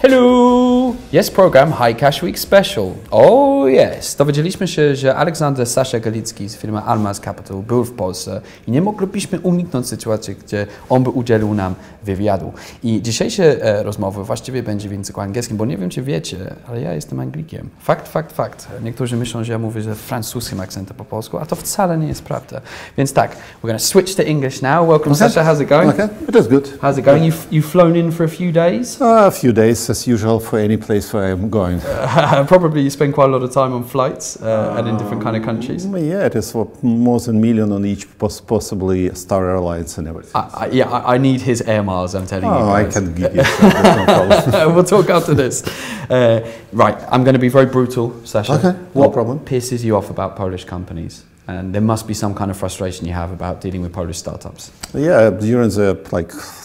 Hello! Jest program HiCash Week Special. Oh yes! Dowiedzieliśmy się, że Alexander Sasha Galitsky z firmy Almaz Capial był w Polsce i nie moglibyśmy uniknąć sytuacji, gdzie on by udzielił nam wywiadu. I dzisiejsze rozmowy właściwie będzie w języku angielskim, bo nie wiem, czy wiecie, ale ja jestem Anglikiem. Fakt. Niektórzy myślą, że ja mówię ze francuskim akcentem po polsku, a to wcale nie jest prawda. Więc tak, we're going to switch to English now. Welcome, Sasha. How's it going? Okay, it is good. How's it going? You've flown in for a few days? A few days, as usual, for any place where I'm going. Probably you spend quite a lot of time on flights and in different kind of countries. Yeah, it is more than a million on each, possibly Star Airlines and everything. I need his air miles, I'm telling you guys. I can give you some, no problem. We'll talk after this. Right, I'm going to be very brutal, Sasha. Okay, no problem. What pisses you off about Polish companies? And there must be some kind of frustration you have about dealing with Polish startups. Yeah, during the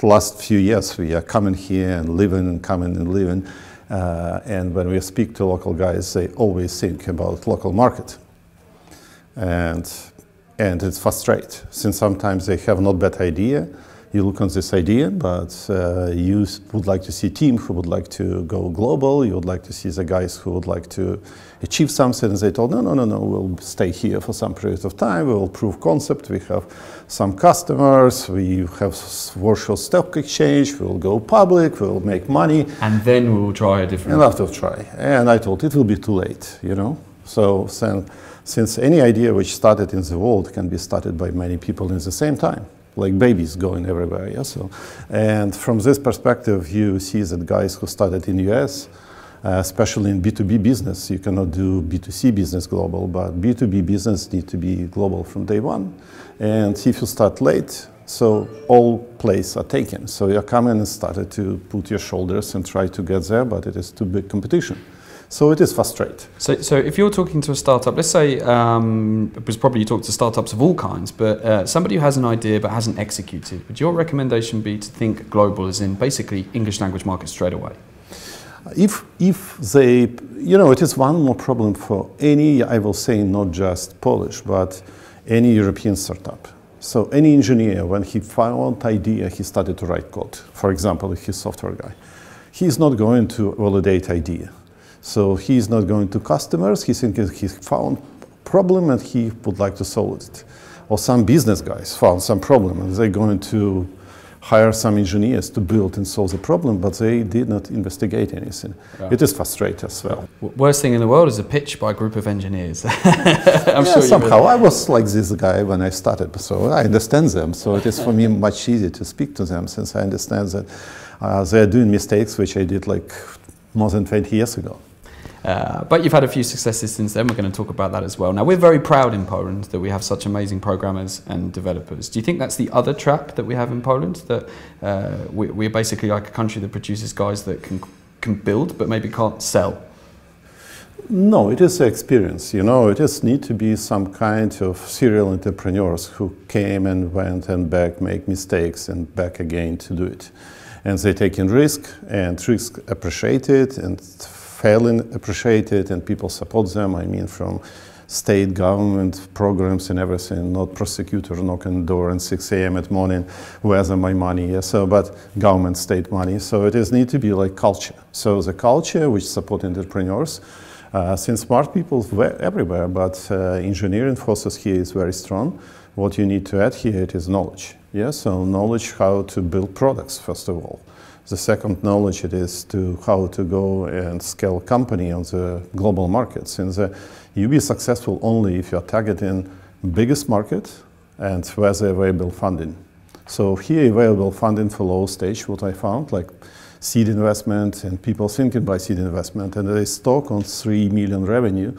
last few years, we are coming here and living and coming and living. And when we speak to local guys, they always think about local market. And it's frustrating, since sometimes they have not bad idea. You look on this idea, but you would like to see a team who would like to go global. You would like to see the guys who would like to achieve something. And they told, no, we'll stay here for some period of time. We will prove concept. We have some customers. We have Warsaw Stock Exchange. We will go public. We will make money. And then we'll try a different. And after try. And I thought it will be too late, you know. So since any idea which started in the world can be started by many people in the same time, like babies going everywhere, yeah. So, and from this perspective, you see that guys who started in US, especially in B2B business, you cannot do B2C business global, but B2B business need to be global from day one. And if you start late, so all places are taken. So you come in and started to put your shoulders and try to get there, but it is too big competition. So it is frustrating. So if you're talking to a startup, let's say, because probably you talk to startups of all kinds, but somebody who has an idea but hasn't executed, would your recommendation be to think global as in basically English language market straight away? If they, you know, it is one more problem for any, I will say not just Polish, but any European startup. So any engineer, when he found idea, he started to write code. For example, if he's a software guy, he's not going to validate idea. So he's not going to customers, he thinks he found problem and he would like to solve it. Or some business guys found some problem and they're going to hire some engineers to build and solve the problem, but they did not investigate anything. Yeah. It is frustrating as well. Worst thing in the world is a pitch by a group of engineers. I'm sure somehow I was like this guy when I started, so I understand them. So it is for me much easier to speak to them since I understand that they are doing mistakes which I did like more than 20 years ago. But you've had a few successes since then. We're going to talk about that as well. Now, we're very proud in Poland that we have such amazing programmers and developers. Do you think that's the other trap that we have in Poland? That we're basically like a country that produces guys that can build but maybe can't sell? No, it is an experience. You know, it is need to be some kind of serial entrepreneurs who came and went and back, make mistakes and back again to do it. And they take in risk and risk appreciated and failing appreciated and people support them. I mean, from state government programs and everything, not prosecutor knocking the door at 6 a.m. at morning, where's my money? Yeah, so, but government, state money. So it is need to be like culture. So the culture which support entrepreneurs, since smart people everywhere, but engineering forces here is very strong. What you need to add here, it is knowledge. Yeah, so knowledge how to build products, first of all. The second knowledge it is to how to go and scale company on the global market. Since you be successful only if you are targeting biggest market and where the available funding. So here available funding for low stage, what I found, like seed investment and people thinking by seed investment and they stock on 3 million revenue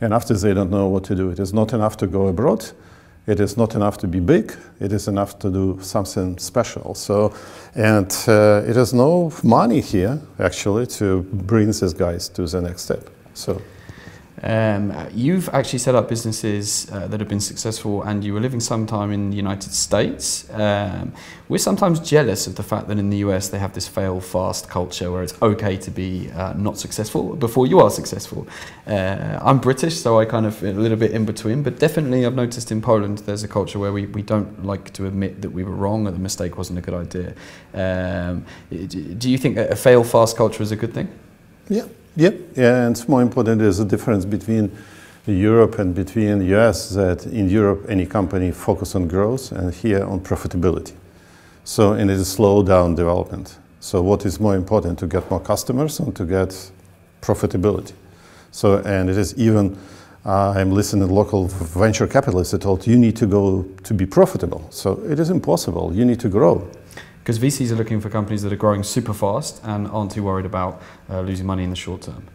and after they don't know what to do. It is not enough to go abroad. It is not enough to be big, it is enough to do something special. So, and it is no money here, actually, to bring these guys to the next step. So, You've actually set up businesses that have been successful, and you were living some time in the United States. We're sometimes jealous of the fact that in the US they have this fail fast culture where it's okay to be not successful before you are successful. I'm British, so I kind of a little bit in between, but definitely I've noticed in Poland there's a culture where we don't like to admit that we were wrong or the mistake wasn't a good idea. Do you think a fail fast culture is a good thing? Yeah. Yep, and more important is the difference between Europe and between the US, that in Europe any company focus on growth and here on profitability. So, and it is slow down development. So what is more important, to get more customers and to get profitability. So, and it is even, I'm listening to local venture capitalists that told you need to go to be profitable. So it is impossible, you need to grow. Because VCs are looking for companies that are growing super fast and aren't too worried about losing money in the short term.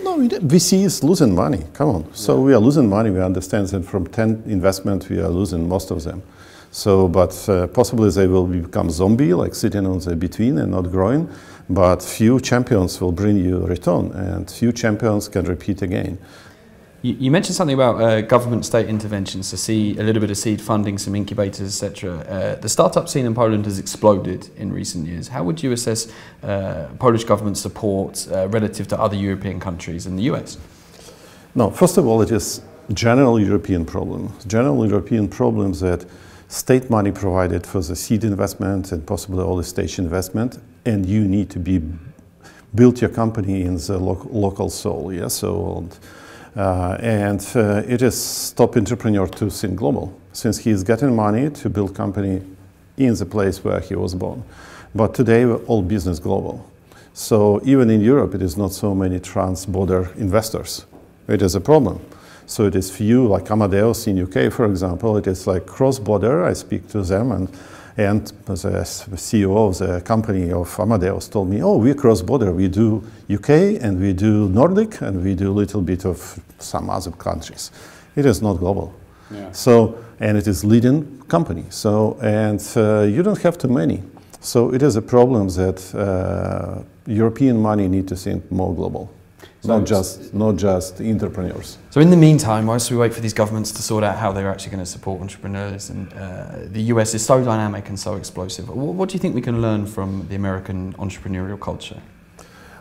No, VC is losing money, come on. So we are losing money, we understand that from 10 investments we are losing most of them. So, but possibly they will become zombie, like sitting on the between and not growing, but few champions will bring you return and few champions can repeat again. You mentioned something about government state interventions, to see a little bit of seed funding, some incubators, etc. The startup scene in Poland has exploded in recent years. How would you assess Polish government support relative to other European countries and the US? No, first of all, it is general European problem. General European problems that state money provided for the seed investment and possibly early stage investment, and you need to build your company in the local soil. Yeah? So. It is stop entrepreneur to think global, since he is getting money to build company in the place where he was born. But today we're all business global. So even in Europe it is not so many trans-border investors. It is a problem. So it is few, like Amadeus in UK for example, it is like cross-border. I speak to them and the CEO of the company of Amadeus told me, oh, we cross-border, we do UK and we do Nordic and we do a little bit of some other countries. It is not global. Yeah. So, and it is leading company. So, and you don't have too many. So it is a problem that European money need to think more global. Not just entrepreneurs. So in the meantime, whilst we wait for these governments to sort out how they're actually going to support entrepreneurs, and the US is so dynamic and so explosive, what do you think we can learn from the American entrepreneurial culture?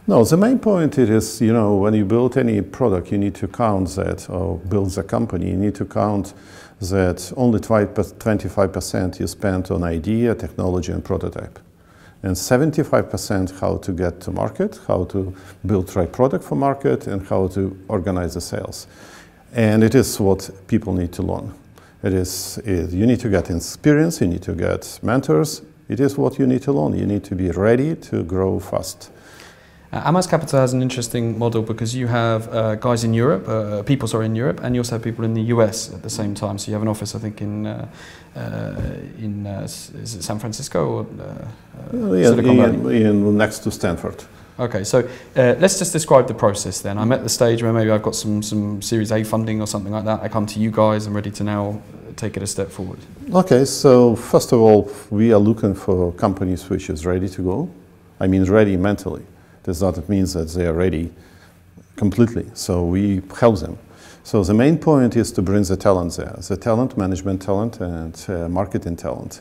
No, the main point it is, you know, when you build any product, you need to count that, or build a company, you need to count that only 25% you spend on idea, technology and prototype. And 75% how to get to market, how to build right product for market, and how to organize the sales. And it is what people need to learn. You need to get experience, you need to get mentors. It is what you need to learn. You need to be ready to grow fast. Almaz Capital has an interesting model because you have guys in Europe, people in Europe, and you also have people in the US at the same time. So you have an office, I think, is it San Francisco or Silicon Valley? Next to Stanford. Okay, so let's just describe the process then. I'm at the stage where maybe I've got some Series A funding or something like that. I come to you guys, I'm ready to now take it a step forward. Okay, so first of all, we are looking for companies which is ready to go. I mean ready mentally. Does not mean that they are ready completely, so we help them. So the main point is to bring the talent there, the talent, management talent and marketing talent.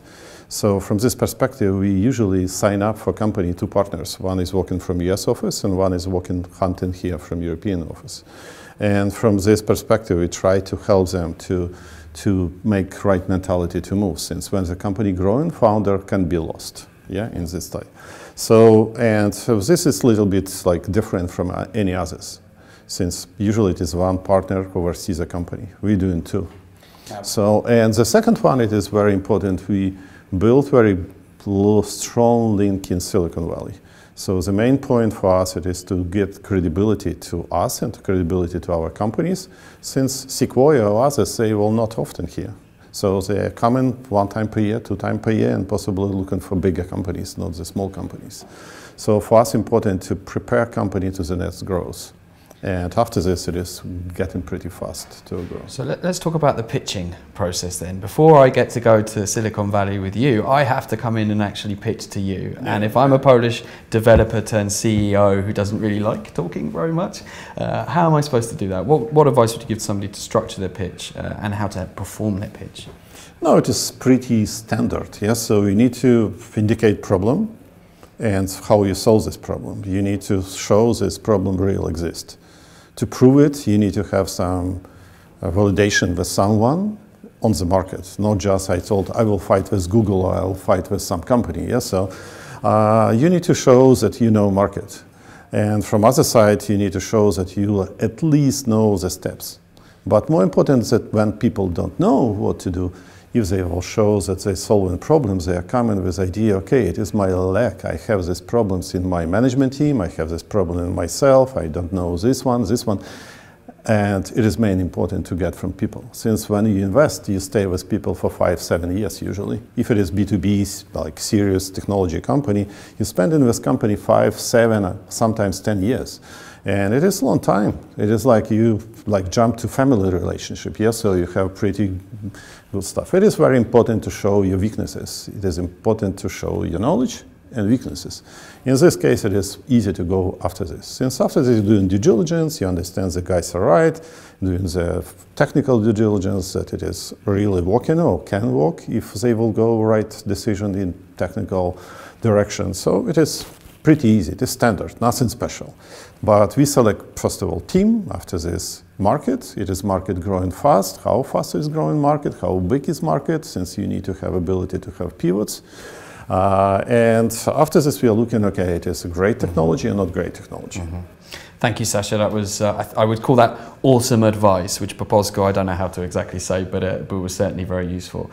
So from this perspective, we usually sign up for company two partners. One is working from US office and one is working hunting here from European office. And from this perspective, we try to help them to make right mentality to move, since when the company growing, founder can be lost, yeah, in this type. So this is a little bit like different from any others, since usually it is one partner who oversees a company. We're doing two. So, and the second one, it is very important. We build very strong link in Silicon Valley. So the main point for us, it is to get credibility to us and credibility to our companies, since Sequoia or others, they will not often here. So they are coming one time per year, two times per year, and possibly looking for bigger companies, not the small companies. So for us, important to prepare company to the next growth. And after this, it is getting pretty fast to grow. So let's talk about the pitching process then. Before I get to go to Silicon Valley with you, I have to come in and actually pitch to you. And if I'm a Polish developer turned CEO who doesn't really like talking very much, how am I supposed to do that? What advice would you give somebody to structure their pitch and how to perform their pitch? No, it is pretty standard. Yes, so you need to indicate problem and how you solve this problem. You need to show this problem really exists. To prove it, you need to have some validation with someone on the market, not just I told I will fight with Google or I'll fight with some company. Yes, so you need to show that you know market, and from other side you need to show that you at least know the steps. But more important is that when people don't know what to do, if they will show that they're solving problems, they are coming with idea, okay, it is my lack. I have these problems in my management team. I have this problem in myself. I don't know this one. And it is mainly important to get from people. Since when you invest, you stay with people for 5-7 years usually. If it is B2B, like serious technology company, you spend in this company 5, 7, sometimes 10 years. And it is a long time. It is like you jump to family relationship, yes, so you have pretty good stuff. It is very important to show your weaknesses. It is important to show your knowledge and weaknesses. In this case, it is easy to go after this. Since after this, you're doing due diligence, you understand the guys are right, doing the technical due diligence that it is really working or can work if they will go right decision in technical direction. So it is pretty easy, it is standard, nothing special. But we select, first of all, team, after this market. It is market growing fast. How fast is growing market? How big is market? Since you need to have ability to have pivots. And after this, we are looking, okay, it is a great technology or not great technology. Thank you, Sasha. That was, I would call that awesome advice, which po polsku I don't know how to exactly say, but was certainly very useful.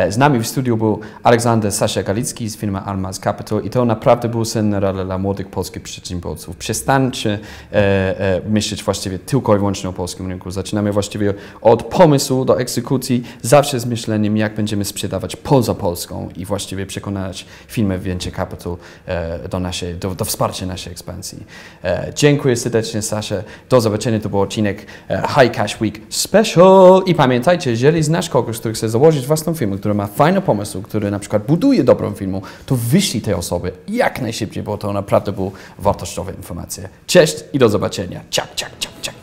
Z nami w studiu był Alexander Sasha Galitsky z firmy Almaz Capital i to naprawdę był senny rada dla młodych polskich przedsiębiorców. Przestańcie myśleć właściwie tylko i wyłącznie o polskim rynku. Zaczynamy właściwie od pomysłu do egzekucji, zawsze z myśleniem, jak będziemy sprzedawać poza Polską i właściwie przekonać firmę w Venture Capital do wsparcia naszej ekspansji. Dziękuję serdecznie, Sasha. Do zobaczenia. To był odcinek HiCash Week Special. I pamiętajcie, jeżeli znasz kogoś, który chce założyć własną firmę, który ma fajny pomysł, który na przykład buduje dobrą firmę, to wyślij tej osoby jak najszybciej, bo to naprawdę były wartościowe informacje. Cześć i do zobaczenia. Ciak, ciak, ciak, ciak.